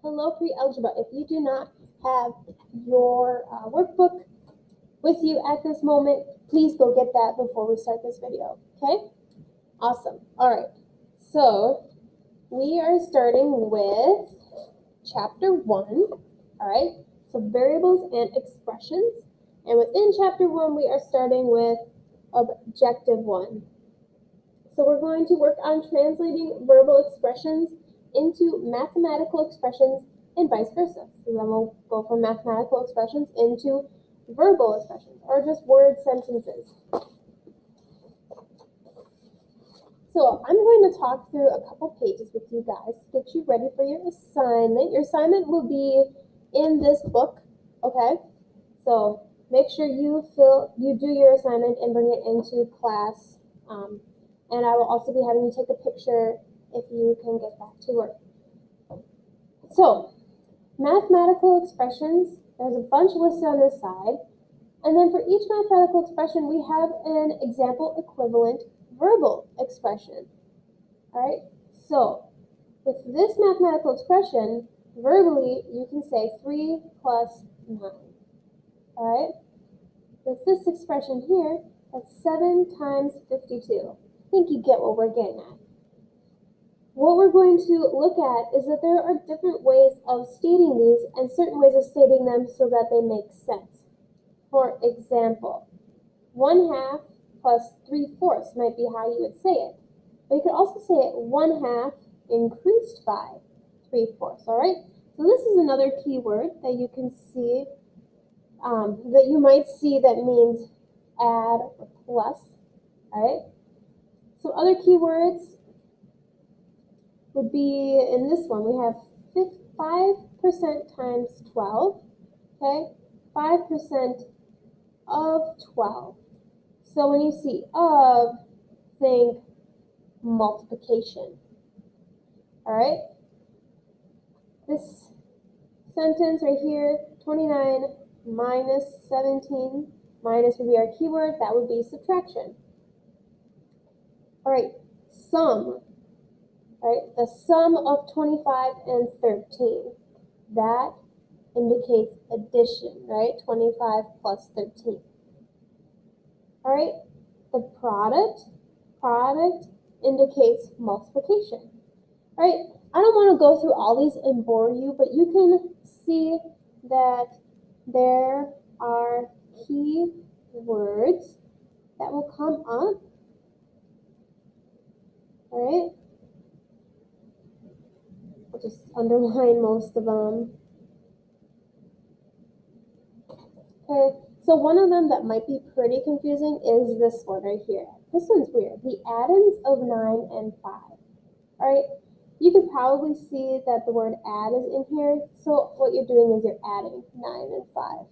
Hello, Pre-Algebra. If you do not have your workbook with you at this moment, please go get that before we start this video, okay? Awesome. All right. So we are starting with chapter 1, all right? So variables and expressions. And within chapter 1, we are starting with objective 1. So we're going to work on translating verbal expressions into mathematical expressions and vice versa. So then we'll go from mathematical expressions into verbal expressions, or just word sentences. So I'm going to talk through a couple pages with you guys to get you ready for your assignment. Your assignment will be in this book, okay? So make sure you do your assignment and bring it into class. And I will also be having you take a picture if you can get back to work. So, mathematical expressions, there's a bunch listed on this side. And then for each mathematical expression, we have an example equivalent verbal expression. All right? So, with this mathematical expression, verbally, you can say 3 plus 9. All right? With this expression here, that's 7 times 52. I think you get what we're getting at. What we're going to look at is that there are different ways of stating these and certain ways of stating them so that they make sense. For example, 1/2 plus 3/4 might be how you would say it. But you could also say it 1/2 increased by 3/4, all right? So this is another key word that you can see, that you might see that means add or plus, all right? So other keywords would be in this one. We have 5% times 12, okay? 5% of 12. So when you see of, think multiplication, all right? This sentence right here, 29 minus 17, minus would be our keyword, that would be subtraction. All right, sum. Right, the sum of 25 and 13, that indicates addition, right? 25 plus 13. All right, the product indicates multiplication. All right, I don't want to go through all these and bore you, but you can see that there are key words that will come up. All right. I'll just underline most of them. Okay, so one of them that might be pretty confusing is this one right here. This one's weird. The addends of 9 and 5. All right, you could probably see that the word add is in here. So what you're doing is you're adding 9 and 5.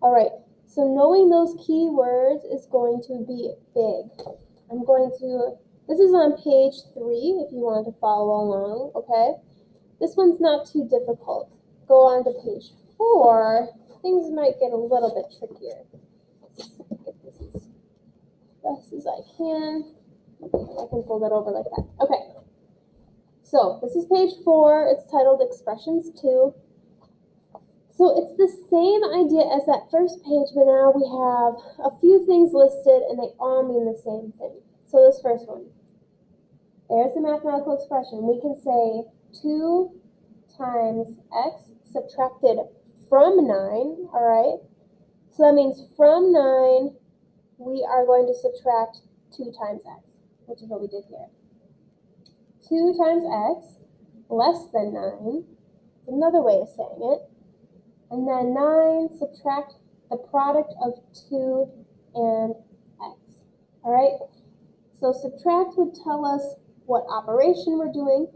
All right, so knowing those key words is going to be big. This is on page 3 if you want to follow along, okay? This one's not too difficult. Go on to page 4. Things might get a little bit trickier. Let's get this as best as I can. I can fold it over like that. Okay. So this is page 4. It's titled Expressions 2. So it's the same idea as that first page, but now we have a few things listed and they all mean the same thing. So this first one. There's the mathematical expression. We can say 2 times x subtracted from 9, all right? So that means from 9, we are going to subtract 2 times x, which is what we did here. 2 times x less than 9 is another way of saying it. And then 9 subtract the product of 2 and x, all right? So subtract would tell us what operation we're doing.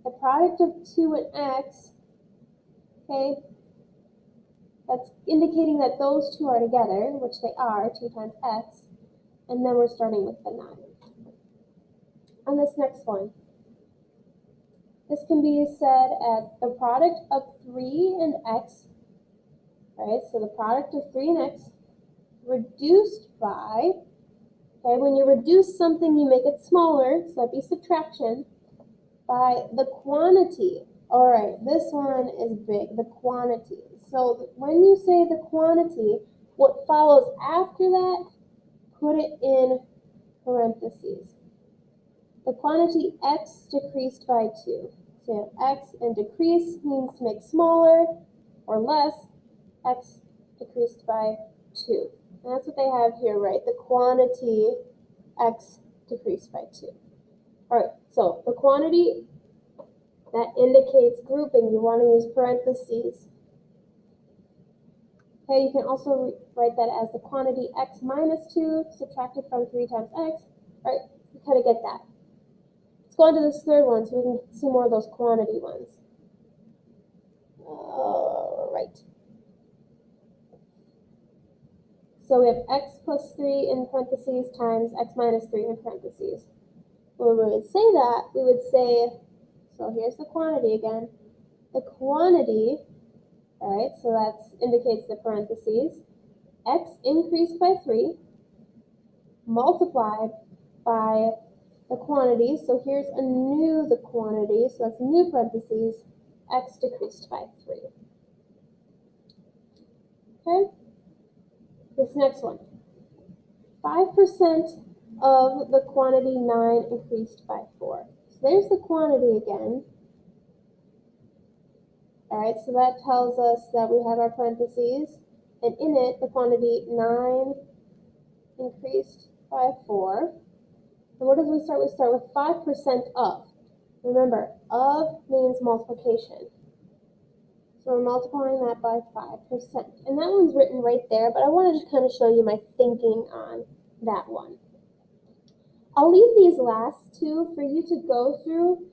The product of 2 and x, okay, that's indicating that those two are together, which they are, 2 times x, and then we're starting with the 9. On this next one, this can be said as the product of 3 and x, right? So the product of 3 and x reduced by, okay, when you reduce something, you make it smaller, so that'd be subtraction. by the quantity. All right, this one is big, the quantity. So when you say the quantity, what follows after that, put it in parentheses. The quantity x decreased by 2. So you have x, and decrease means to make smaller or less. X decreased by 2. And that's what they have here, right? The quantity x decreased by 2. All right, so the quantity that indicates grouping, you want to use parentheses. Okay, you can also write that as the quantity x minus 2 subtracted from 3 times x. All right, you kind of get that. Let's go on to this third one so we can see more of those quantity ones. All right. So we have x plus 3 in parentheses times x minus 3 in parentheses. When we would say that, we would say, so here's the quantity again. The quantity, all right, so that indicates the parentheses. X increased by 3 multiplied by the quantity. So here's the quantity, so that's new parentheses. X decreased by 3. Okay? This next one. 5% of the quantity 9 increased by 4. So there's the quantity again. All right, so that tells us that we have our parentheses, and in it, the quantity 9 increased by 4. And what does we start with? We start with 5% of. Remember, of means multiplication. So we're multiplying that by 5%. And that one's written right there, but I wanted to kind of show you my thinking on that one. I'll leave these last two for you to go through.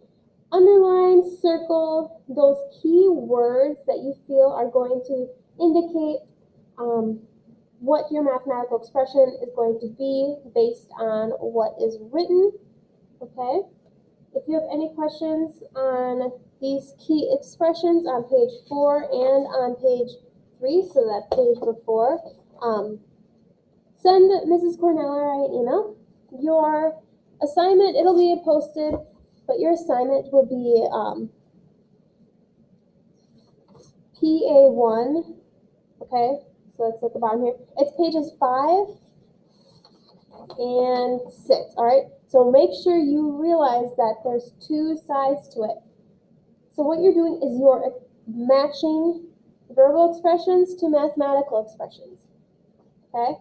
Underline, circle those key words that you feel are going to indicate what your mathematical expression is going to be based on what is written. Okay? If you have any questions on these key expressions on page 4 and on page 3, so that page before, send Mrs. Cornell an email. Your assignment, it'll be posted, but your assignment will be PA1, okay? So it's at the bottom here. It's pages 5 and 6, all right? So make sure you realize that there's 2 sides to it. So what you're doing is you're matching verbal expressions to mathematical expressions, okay?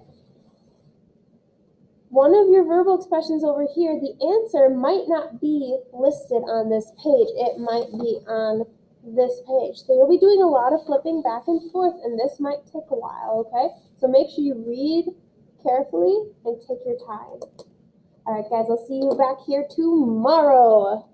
One of your verbal expressions over here, the answer might not be listed on this page. It might be on this page. So you'll be doing a lot of flipping back and forth, and this might take a while, okay? So make sure you read carefully and take your time. All right, guys, I'll see you back here tomorrow.